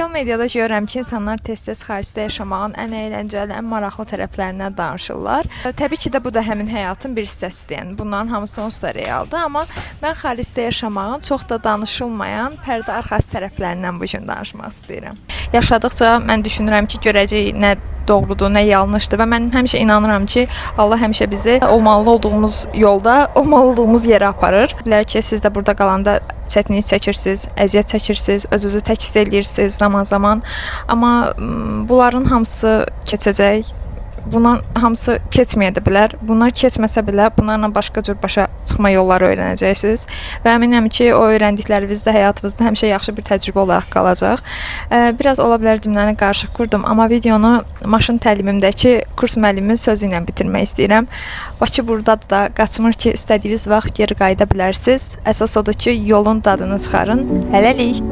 Sosial mediada görürəm ki, insanlar tez-tez xaricdə yaşamağın ən əyləncəli, ən maraqlı tərəflərindən danışırlar. Təbii ki də bu da həmin həyatın bir hissəsidir. Yəni bunların hamısı onsuz da realdır, amma mən xaricdə yaşamağın çox da danışılmayan pərdə arxası tərəflərindən bu gün danışmaq istəyirəm. Yaşadıkca mən düşünürəm ki, görəcəyik nə doğrudur, nə yanlışdır və mən həmişə inanıram ki, Allah həmişə bizi olmalı olduğumuz yolda, olmalı olduğumuz yerə aparır. Bilər ki, siz də burada qalanda çətinlik çəkirsiniz, əziyyət çəkirsiniz, özünüzü təkis eləyirsiniz zaman-zaman. Amma bunların hamısı keçəcək. Bunların hamısı keçməyə də bilər. Bunlar keçməsə belə bunlarla başqa cür başa çıxma yolları öyrənəcəksiniz və əminəm ki, o öyrəndikləriniz də həyatınızda həmişə yaxşı bir təcrübə olaraq qalacaq. Biraz ola bilər cümləni qarışıq qurdum, amma videonu maşın təlimimdəki kurs müəlliminin sözü ilə bitirmək istəyirəm. Bakı burdadır da, qaçmır ki, istədiyiniz vaxt geri qayıda bilərsiniz. Əsas odur ki, yolun dadını çıxarın. Hələlik.